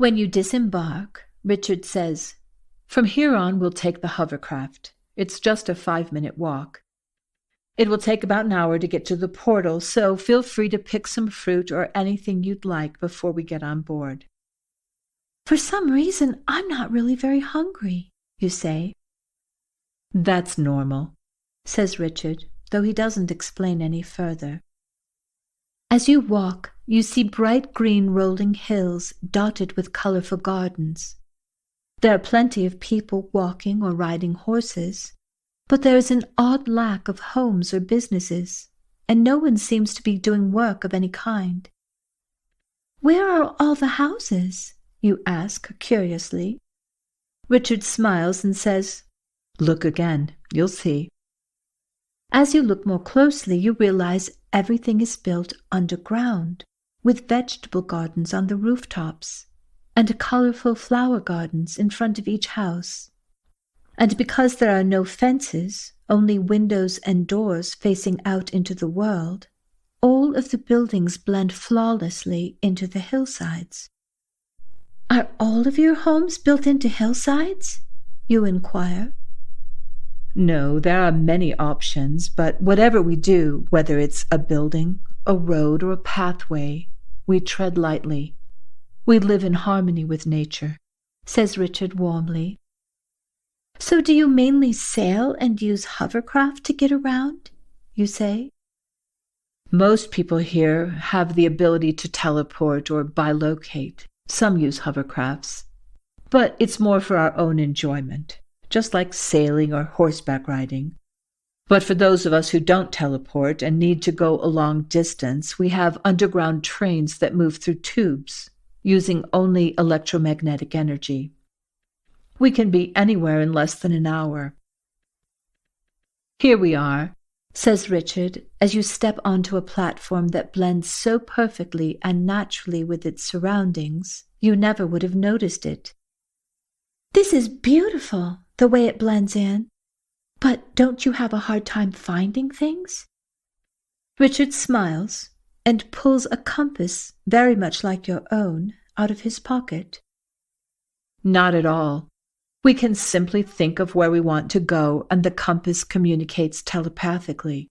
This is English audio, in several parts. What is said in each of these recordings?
When you disembark, Richard says, "From here on, we'll take the hovercraft. It's just a 5-minute walk. It will take about an hour to get to the portal, so feel free to pick some fruit or anything you'd like before we get on board." "For some reason, I'm not really very hungry," you say. "That's normal," says Richard, though he doesn't explain any further. As you walk, you see bright green rolling hills dotted with colorful gardens. There are plenty of people walking or riding horses, but there is an odd lack of homes or businesses, and no one seems to be doing work of any kind. "Where are all the houses?" you ask curiously. Richard smiles and says, "Look again, you'll see." As you look more closely, you realize everything is built underground, with vegetable gardens on the rooftops, and colorful flower gardens in front of each house. And because there are no fences, only windows and doors facing out into the world, all of the buildings blend flawlessly into the hillsides. "Are all of your homes built into hillsides?" you inquire. "No, there are many options, but whatever we do, whether it's a building, a road, or a pathway, we tread lightly. We live in harmony with nature," says Richard warmly. "So do you mainly sail and use hovercraft to get around?" you say. "Most people here have the ability to teleport or bilocate. Some use hovercrafts, but it's more for our own enjoyment, just like sailing or horseback riding. But for those of us who don't teleport and need to go a long distance, we have underground trains that move through tubes, using only electromagnetic energy. We can be anywhere in less than an hour." "Here we are," says Richard, as you step onto a platform that blends so perfectly and naturally with its surroundings, you never would have noticed it. "This is beautiful, the way it blends in. But don't you have a hard time finding things?" Richard smiles and pulls a compass very much like your own out of his pocket. "Not at all. We can simply think of where we want to go, and the compass communicates telepathically."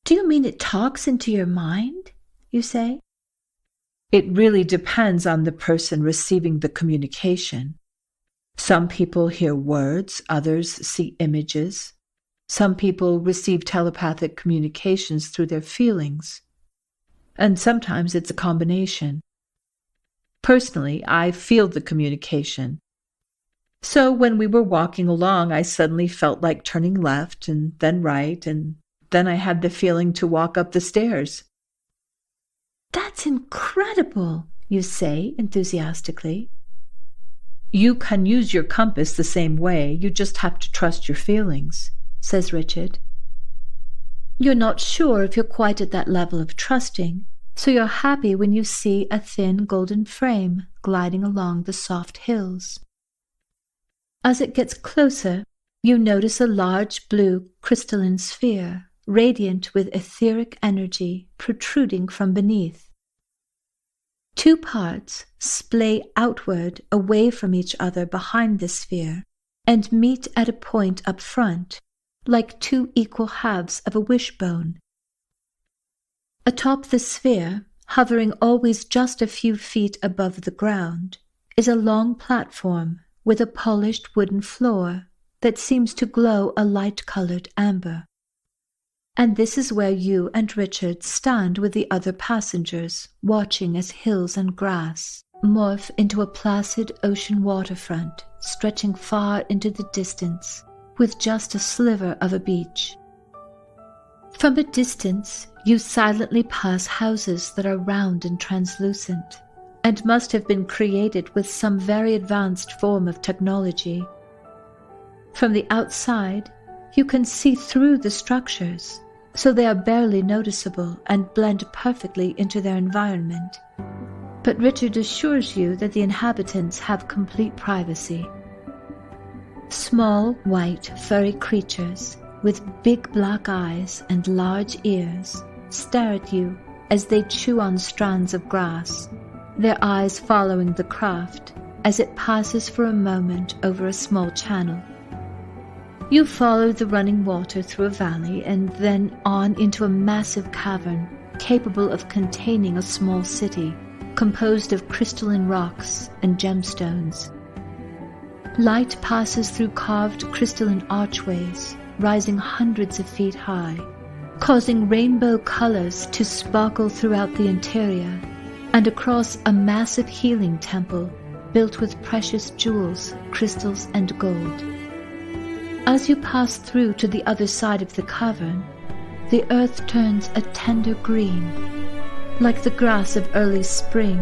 "Do you mean it talks into your mind?" you say. "It really depends on the person receiving the communication. Some people hear words, others see images. Some people receive telepathic communications through their feelings. And sometimes it's a combination. Personally, I feel the communication. So when we were walking along, I suddenly felt like turning left and then right, and then I had the feeling to walk up the stairs." "That's incredible," you say enthusiastically. "You can use your compass the same way. You just have to trust your feelings," says Richard. "You're not sure if you're quite at that level of trusting, so you're happy when you see a thin golden frame gliding along the soft hills. As it gets closer, you notice a large blue crystalline sphere, radiant with etheric energy, protruding from beneath. 2 parts splay outward away from each other behind the sphere and meet at a point up front, like 2 equal halves of a wishbone. Atop the sphere, hovering always just a few feet above the ground, is a long platform with a polished wooden floor that seems to glow a light-colored amber. And this is where you and Richard stand with the other passengers, watching as hills and grass morph into a placid ocean waterfront stretching far into the distance, with just a sliver of a beach. From a distance, you silently pass houses that are round and translucent, and must have been created with some very advanced form of technology. From the outside, you can see through the structures, so they are barely noticeable and blend perfectly into their environment. But Richard assures you that the inhabitants have complete privacy. Small, white, furry creatures with big black eyes and large ears stare at you as they chew on strands of grass, their eyes following the craft as it passes for a moment over a small channel. You follow the running water through a valley and then on into a massive cavern capable of containing a small city composed of crystalline rocks and gemstones. Light passes through carved crystalline archways rising hundreds of feet high, causing rainbow colors to sparkle throughout the interior and across a massive healing temple built with precious jewels, crystals, and gold. As you pass through to the other side of the cavern, the earth turns a tender green, like the grass of early spring,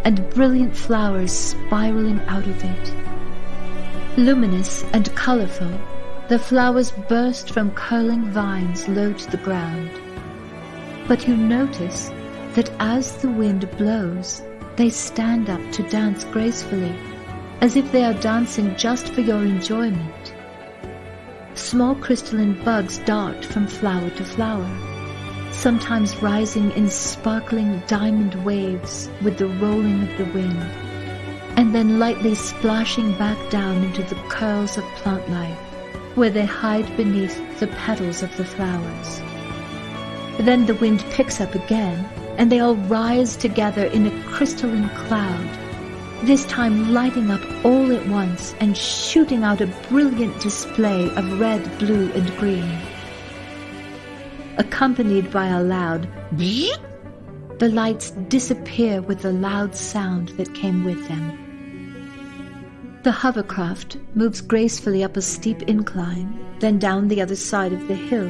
and brilliant flowers spiraling out of it. Luminous and colorful, the flowers burst from curling vines low to the ground. But you notice that as the wind blows, they stand up to dance gracefully, as if they are dancing just for your enjoyment. Small crystalline bugs dart from flower to flower, sometimes rising in sparkling diamond waves with the rolling of the wind, and then lightly splashing back down into the curls of plant life, where they hide beneath the petals of the flowers. Then the wind picks up again, and they all rise together in a crystalline cloud, this time lighting up all at once and shooting out a brilliant display of red, blue, and green. Accompanied by a loud bzzzt, the lights disappear with the loud sound that came with them. The hovercraft moves gracefully up a steep incline, then down the other side of the hill,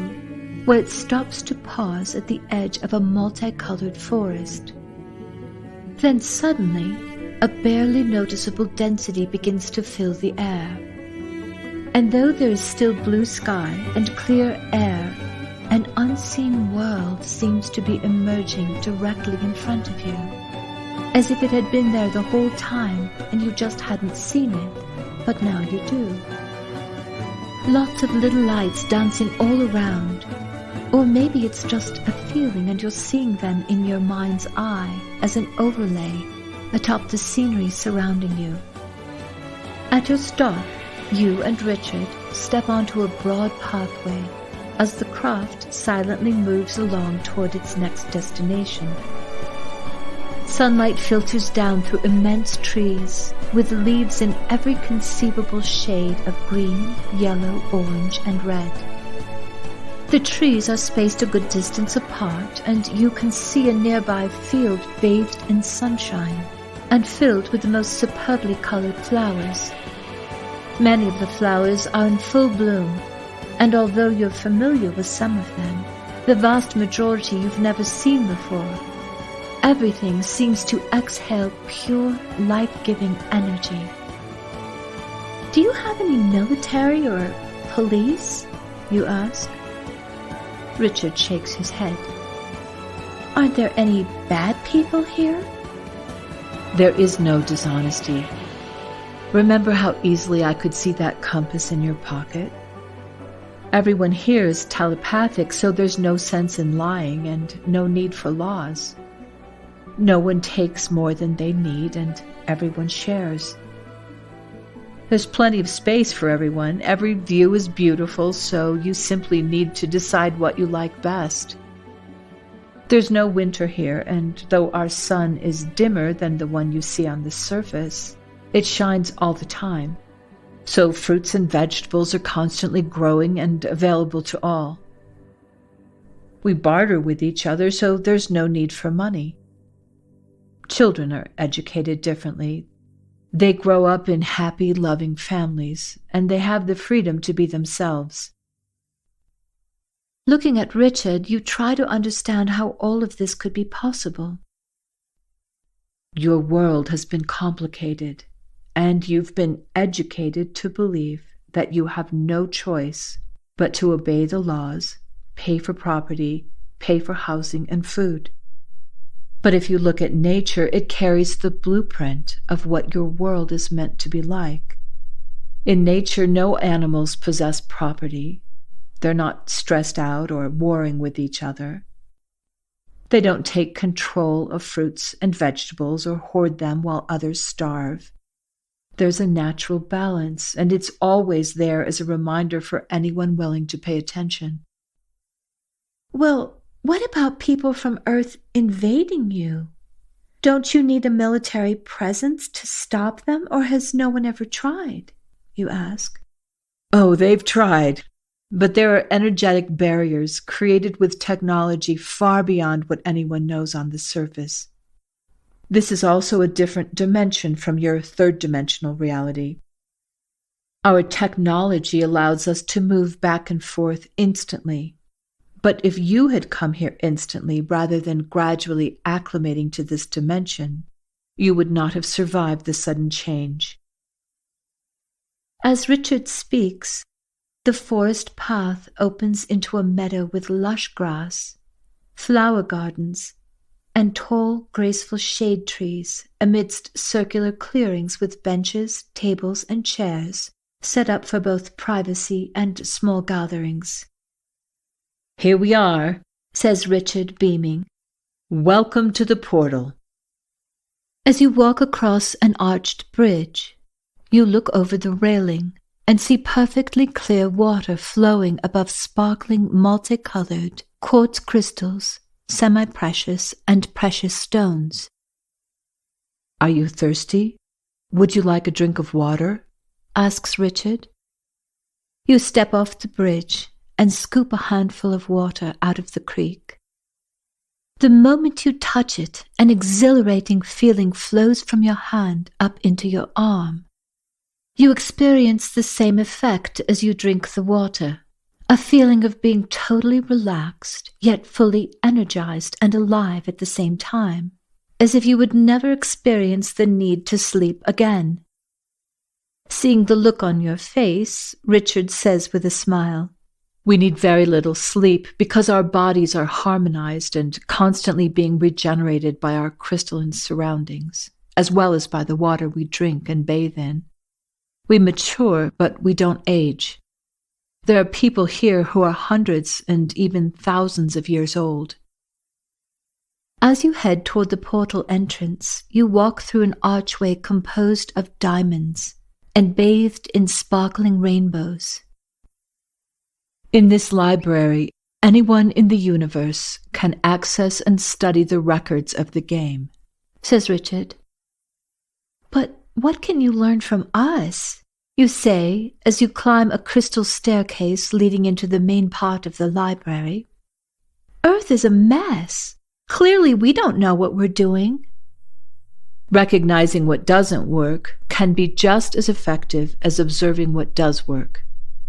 where it stops to pause at the edge of a multicolored forest. Then suddenly, a barely noticeable density begins to fill the air. And though there is still blue sky and clear air, an unseen world seems to be emerging directly in front of you, as if it had been there the whole time and you just hadn't seen it, but now you do. Lots of little lights dancing all around, or maybe it's just a feeling and you're seeing them in your mind's eye as an overlay atop the scenery surrounding you. At your stop, you and Richard step onto a broad pathway as the craft silently moves along toward its next destination. Sunlight filters down through immense trees with leaves in every conceivable shade of green, yellow, orange, and red. The trees are spaced a good distance apart, and you can see a nearby field bathed in sunshine and filled with the most superbly colored flowers. Many of the flowers are in full bloom, and although you're familiar with some of them, the vast majority you've never seen before. Everything seems to exhale pure, life-giving energy. "Do you have any military or police?" you ask. Richard shakes his head. "Aren't there any bad people here?" "There is no dishonesty. Remember how easily I could see that compass in your pocket? Everyone here is telepathic, so there's no sense in lying and no need for laws. No one takes more than they need, and everyone shares. There's plenty of space for everyone. Every view is beautiful, so you simply need to decide what you like best. There's no winter here, and though our sun is dimmer than the one you see on the surface, it shines all the time. So fruits and vegetables are constantly growing and available to all. We barter with each other, so there's no need for money. Children are educated differently. They grow up in happy, loving families, and they have the freedom to be themselves." Looking at Richard, you try to understand how all of this could be possible. "Your world has been complicated, and you've been educated to believe that you have no choice but to obey the laws, pay for property, pay for housing and food. But if you look at nature, it carries the blueprint of what your world is meant to be like. In nature, no animals possess property. They're not stressed out or warring with each other. They don't take control of fruits and vegetables or hoard them while others starve. There's a natural balance, and it's always there as a reminder for anyone willing to pay attention. Well, what about people from Earth invading you? Don't you need a military presence to stop them, or has no one ever tried? You ask. Oh, they've tried. But there are energetic barriers created with technology far beyond what anyone knows on the surface. This is also a different dimension from your third-dimensional reality. Our technology allows us to move back and forth instantly. But if you had come here instantly rather than gradually acclimating to this dimension, you would not have survived the sudden change. As Richard speaks, the forest path opens into a meadow with lush grass, flower gardens, and tall, graceful shade trees amidst circular clearings with benches, tables, and chairs set up for both privacy and small gatherings. Here we are, says Richard, beaming. Welcome to the portal. As you walk across an arched bridge, you look over the railing and see perfectly clear water flowing above sparkling multicolored quartz crystals, semi-precious and precious stones. Are you thirsty? Would you like a drink of water? Asks Richard. You step off the bridge and scoop a handful of water out of the creek. The moment you touch it, an exhilarating feeling flows from your hand up into your arm. You experience the same effect as you drink the water, a feeling of being totally relaxed, yet fully energized and alive at the same time, as if you would never experience the need to sleep again. Seeing the look on your face, Richard says with a smile, We need very little sleep because our bodies are harmonized and constantly being regenerated by our crystalline surroundings, as well as by the water we drink and bathe in. We mature, but we don't age. There are people here who are hundreds and even thousands of years old. As you head toward the portal entrance, you walk through an archway composed of diamonds and bathed in sparkling rainbows. In this library, anyone in the universe can access and study the records of the game, says Richard. But what can you learn from us? You say, as you climb a crystal staircase leading into the main part of the library. Earth is a mess. Clearly we don't know what we're doing. Recognizing what doesn't work can be just as effective as observing what does work,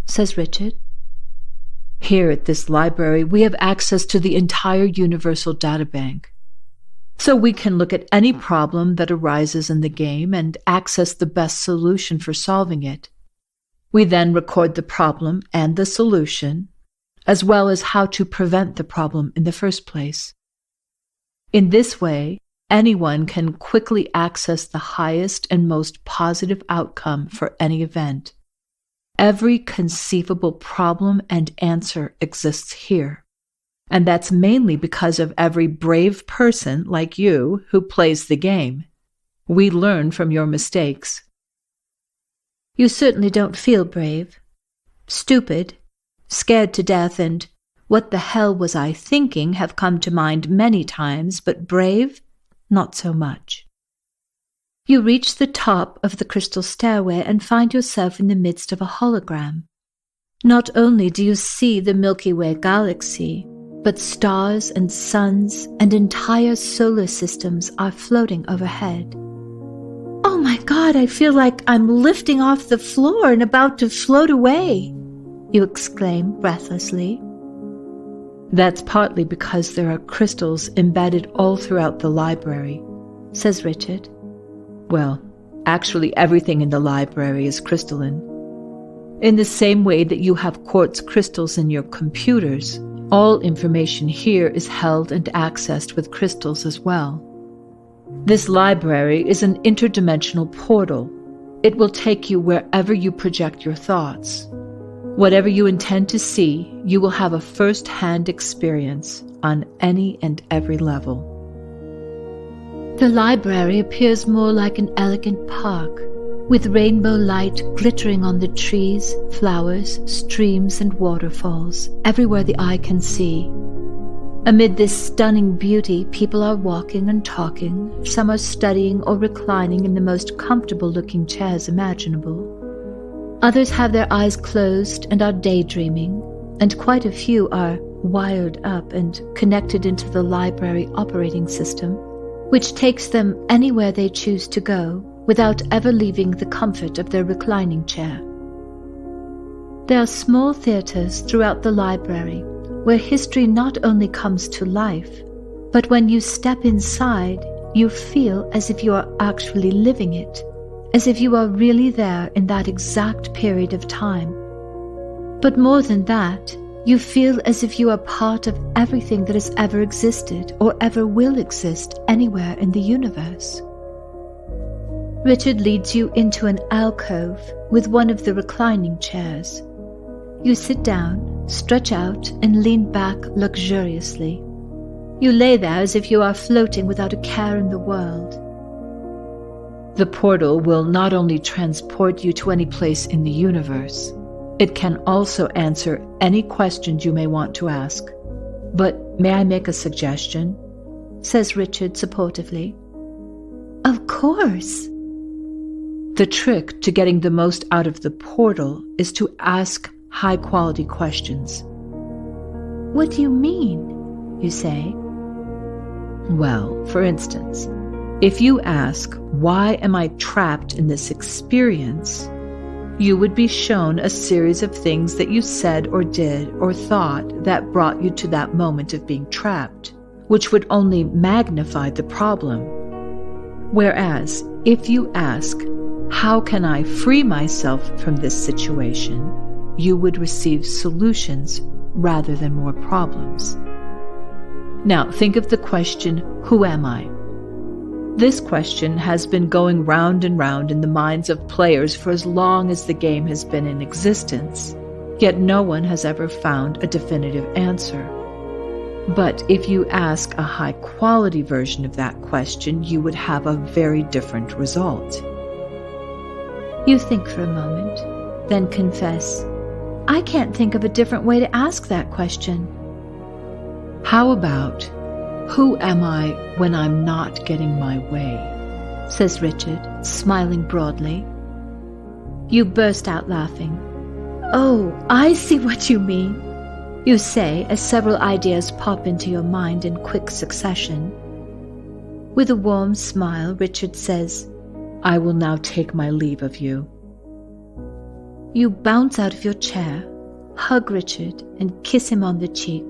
says Richard. Here at this library, we have access to the entire universal databank. So we can look at any problem that arises in the game and access the best solution for solving it. We then record the problem and the solution, as well as how to prevent the problem in the first place. In this way, anyone can quickly access the highest and most positive outcome for any event. Every conceivable problem and answer exists here. And that's mainly because of every brave person like you who plays the game. We learn from your mistakes. You certainly don't feel brave. Stupid, scared to death, and what the hell was I thinking have come to mind many times, but brave, not so much. You reach the top of the crystal stairway and find yourself in the midst of a hologram. Not only do you see the Milky Way galaxy, but stars and suns and entire solar systems are floating overhead. Oh my God, I feel like I'm lifting off the floor and about to float away, you exclaim breathlessly. That's partly because there are crystals embedded all throughout the library, says Richard. Well, actually everything in the library is crystalline. In the same way that you have quartz crystals in your computers, all information here is held and accessed with crystals as well. This library is an interdimensional portal. It will take you wherever you project your thoughts. Whatever you intend to see, you will have a first-hand experience on any and every level. The library appears more like an elegant park, with rainbow light glittering on the trees, flowers, streams, and waterfalls, everywhere the eye can see. Amid this stunning beauty, people are walking and talking. Some are studying or reclining in the most comfortable-looking chairs imaginable. Others have their eyes closed and are daydreaming, and quite a few are wired up and connected into the library operating system, which takes them anywhere they choose to go without ever leaving the comfort of their reclining chair. There are small theaters throughout the library where history not only comes to life, but when you step inside, you feel as if you are actually living it, as if you are really there in that exact period of time. But more than that, you feel as if you are part of everything that has ever existed or ever will exist anywhere in the universe. Richard leads you into an alcove with one of the reclining chairs. You sit down, stretch out, and lean back luxuriously. You lay there as if you are floating without a care in the world. The portal will not only transport you to any place in the universe, it can also answer any questions you may want to ask. But may I make a suggestion? Says Richard supportively. Of course. The trick to getting the most out of the portal is to ask high-quality questions. What do you mean, you say? Well, for instance, if you ask, why am I trapped in this experience, you would be shown a series of things that you said or did or thought that brought you to that moment of being trapped, which would only magnify the problem. Whereas, if you ask, how can I free myself from this situation, you would receive solutions rather than more problems. Now, think of the question, who am I? This question has been going round and round in the minds of players for as long as the game has been in existence, yet no one has ever found a definitive answer. But if you ask a high-quality version of that question, you would have a very different result. You think for a moment, then confess, I can't think of a different way to ask that question. How about, who am I when I'm not getting my way? Says Richard, smiling broadly. You burst out laughing. Oh, I see what you mean, you say as several ideas pop into your mind in quick succession. With a warm smile, Richard says, I will now take my leave of you. You bounce out of your chair, hug Richard, and kiss him on the cheek.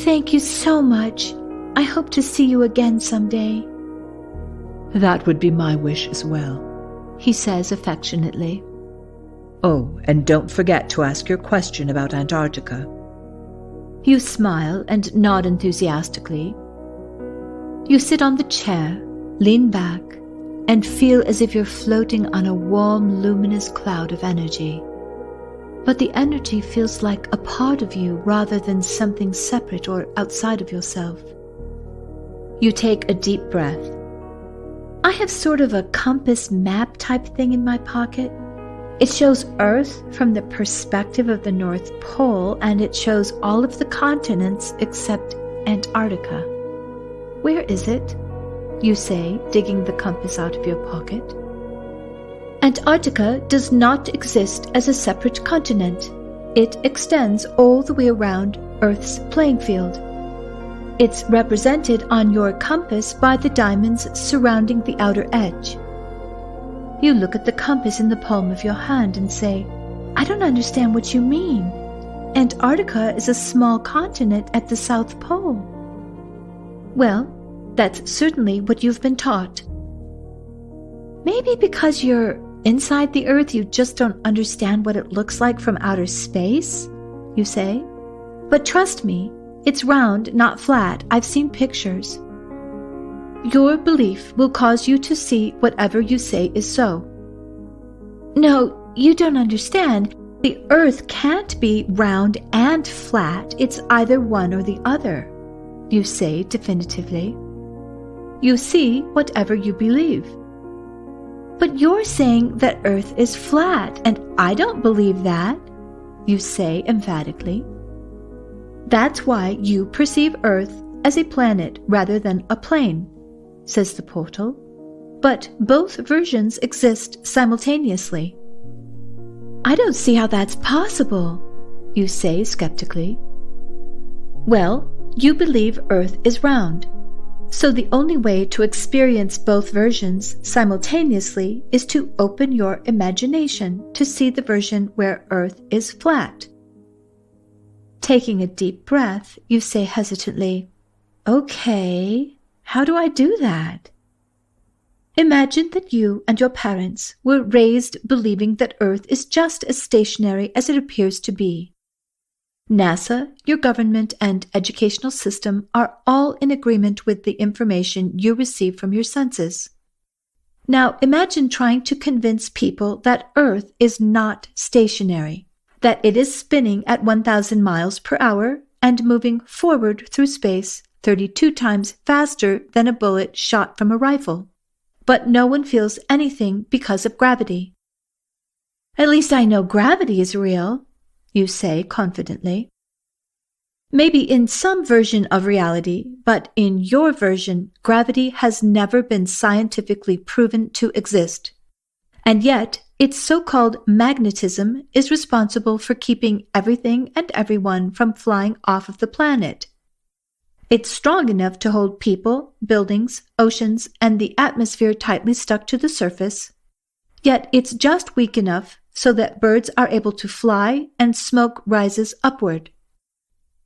Thank you so much. I hope to see you again someday. That would be my wish as well, he says affectionately. Oh, and don't forget to ask your question about Antarctica. You smile and nod enthusiastically. You sit on the chair, lean back, and feel as if you're floating on a warm, luminous cloud of energy. But the energy feels like a part of you rather than something separate or outside of yourself. You take a deep breath. I have sort of a compass map type thing in my pocket. It shows Earth from the perspective of the North Pole, and it shows all of the continents except Antarctica. Where is it? You say, digging the compass out of your pocket. Antarctica does not exist as a separate continent. It extends all the way around Earth's playing field. It's represented on your compass by the diamonds surrounding the outer edge. You look at the compass in the palm of your hand and say, I don't understand what you mean. Antarctica is a small continent at the South Pole. Well, that's certainly what you've been taught. Maybe because you're inside the Earth, you just don't understand what it looks like from outer space, you say. But trust me, it's round, not flat. I've seen pictures. Your belief will cause you to see whatever you say is so. No, you don't understand. The Earth can't be round and flat. It's either one or the other, you say definitively. You see whatever you believe. But you're saying that Earth is flat, and I don't believe that, you say emphatically. That's why you perceive Earth as a planet rather than a plane, says the portal. But both versions exist simultaneously. I don't see how that's possible, you say skeptically. Well, you believe Earth is round. So the only way to experience both versions simultaneously is to open your imagination to see the version where Earth is flat. Taking a deep breath, you say hesitantly, Okay, how do I do that? Imagine that you and your parents were raised believing that Earth is just as stationary as it appears to be. NASA, your government, and educational system are all in agreement with the information you receive from your senses. Now imagine trying to convince people that Earth is not stationary, that it is spinning at 1,000 miles per hour and moving forward through space 32 times faster than a bullet shot from a rifle. But no one feels anything because of gravity. At least I know gravity is real, you say confidently. Maybe in some version of reality, but in your version, gravity has never been scientifically proven to exist. And yet, its so-called magnetism is responsible for keeping everything and everyone from flying off of the planet. It's strong enough to hold people, buildings, oceans, and the atmosphere tightly stuck to the surface. Yet it's just weak enough so that birds are able to fly and smoke rises upward.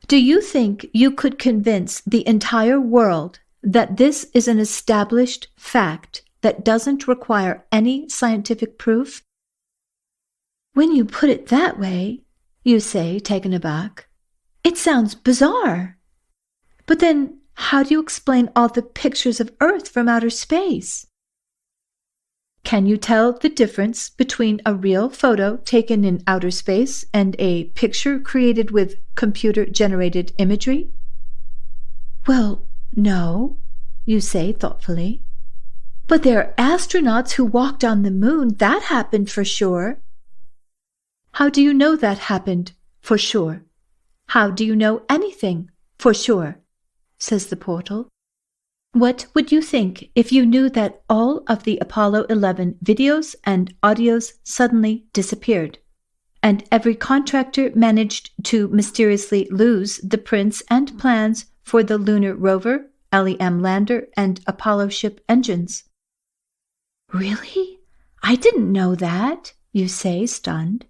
Do you think you could convince the entire world that this is an established fact that doesn't require any scientific proof? When you put it that way, you say, taken aback, it sounds bizarre. But then, how do you explain all the pictures of Earth from outer space? Can you tell the difference between a real photo taken in outer space and a picture created with computer-generated imagery? Well, no, you say thoughtfully. But there are astronauts who walked on the moon. That happened for sure. How do you know that happened for sure? How do you know anything for sure? Says the portal. What would you think if you knew that all of the Apollo 11 videos and audios suddenly disappeared, and every contractor managed to mysteriously lose the prints and plans for the lunar rover, LEM lander, and Apollo ship engines? Really? I didn't know that, you say, stunned.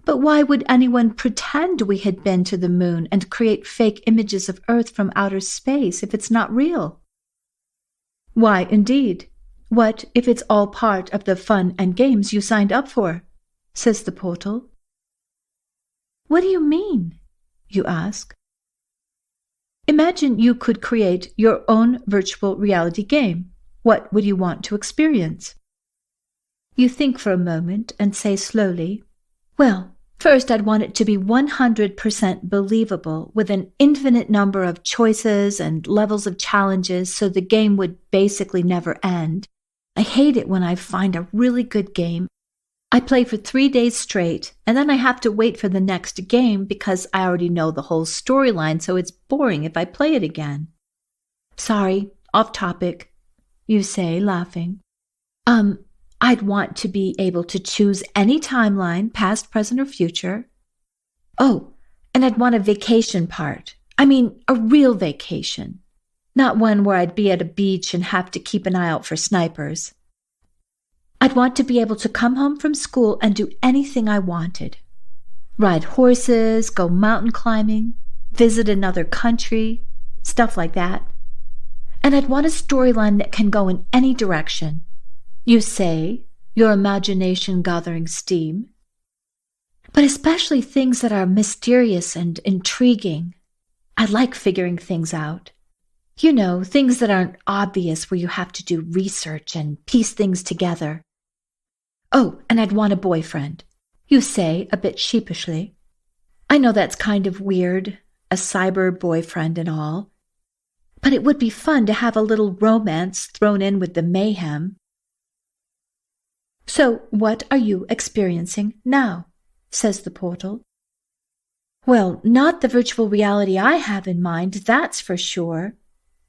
But why would anyone pretend we had been to the moon and create fake images of Earth from outer space if it's not real? Why, indeed. What if it's all part of the fun and games you signed up for? Says the portal. What do you mean? You ask. Imagine you could create your own virtual reality game. What would you want to experience? You think for a moment and say slowly, well, first I'd want it to be 100% believable with an infinite number of choices and levels of challenges so the game would basically never end. I hate it when I find a really good game. I play for 3 days straight, and then I have to wait for the next game because I already know the whole storyline, so it's boring if I play it again. Sorry, off topic, you say, laughing. I'd want to be able to choose any timeline, past, present, or future. Oh, and I'd want a vacation part. I mean, a real vacation. Not one where I'd be at a beach and have to keep an eye out for snipers. I'd want to be able to come home from school and do anything I wanted. Ride horses, go mountain climbing, visit another country, stuff like that. And I'd want a storyline that can go in any direction. You say, your imagination gathering steam. But especially things that are mysterious and intriguing. I like figuring things out. You know, things that aren't obvious where you have to do research and piece things together. Oh, and I'd want a boyfriend. You say a bit sheepishly. I know that's kind of weird, a cyber boyfriend and all. But it would be fun to have a little romance thrown in with the mayhem. So what are you experiencing now? Says the portal. Well, not the virtual reality I have in mind, that's for sure,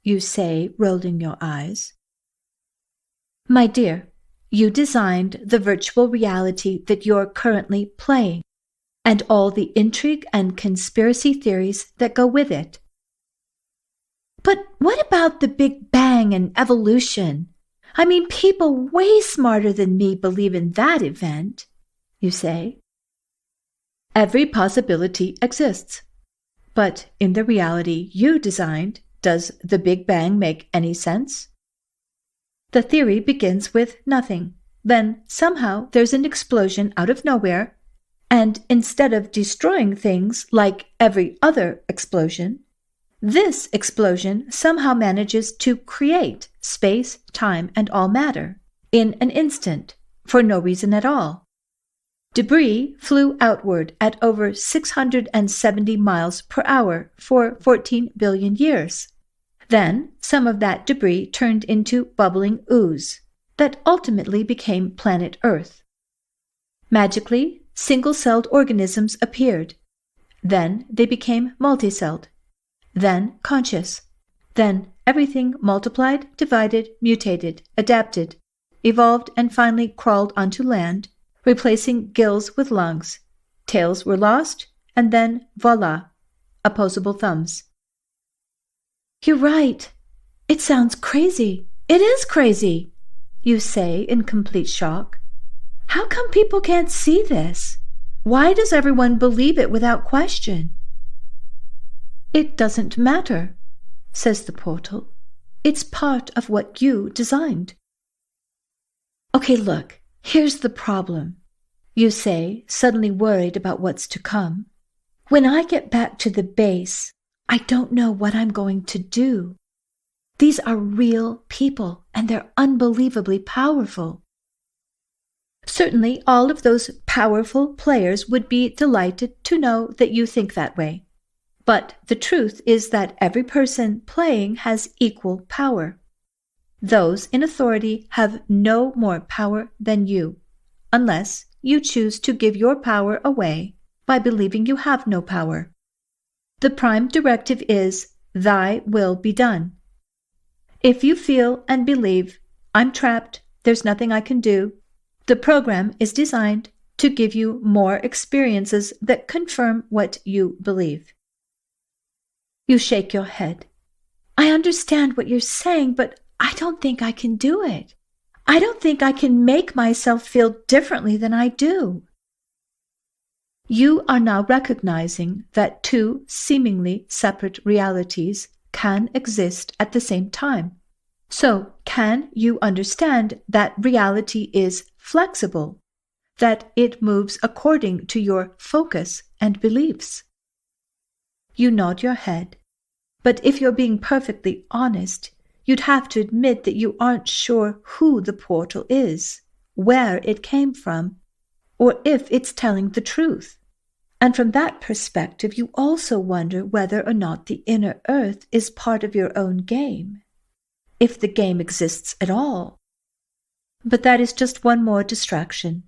you say, rolling your eyes. My dear, you designed the virtual reality that you're currently playing, and all the intrigue and conspiracy theories that go with it. But what about the Big Bang and evolution? I mean, people way smarter than me believe in that event, you say. Every possibility exists. But in the reality you designed, does the Big Bang make any sense? The theory begins with nothing. Then somehow there's an explosion out of nowhere, and instead of destroying things like every other explosion, this explosion somehow manages to create space, time, and all matter in an instant for no reason at all. Debris flew outward at over 670 miles per hour for 14 billion years. Then some of that debris turned into bubbling ooze that ultimately became planet Earth. Magically, single-celled organisms appeared. Then they became multicelled. Then conscious. Then everything multiplied, divided, mutated, adapted, evolved, and finally crawled onto land, replacing gills with lungs. Tails were lost, and then voila, opposable thumbs. You're right. It sounds crazy. It is crazy, you say in complete shock. How come people can't see this? Why does everyone believe it without question? It doesn't matter, says the portal. It's part of what you designed. Okay, look, here's the problem, you say, suddenly worried about what's to come. When I get back to the base, I don't know what I'm going to do. These are real people, and they're unbelievably powerful. Certainly, all of those powerful players would be delighted to know that you think that way. But the truth is that every person playing has equal power. Those in authority have no more power than you, unless you choose to give your power away by believing you have no power. The prime directive is, Thy will be done. If you feel and believe, I'm trapped, there's nothing I can do, the program is designed to give you more experiences that confirm what you believe. You shake your head. I understand what you're saying, but I don't think I can do it. I don't think I can make myself feel differently than I do. You are now recognizing that two seemingly separate realities can exist at the same time. So, can you understand that reality is flexible, that it moves according to your focus and beliefs? You nod your head, but if you're being perfectly honest, you'd have to admit that you aren't sure who the portal is, where it came from, or if it's telling the truth. And from that perspective, you also wonder whether or not the inner earth is part of your own game, if the game exists at all. But that is just one more distraction.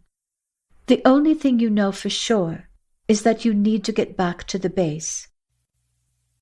The only thing you know for sure is that you need to get back to the base.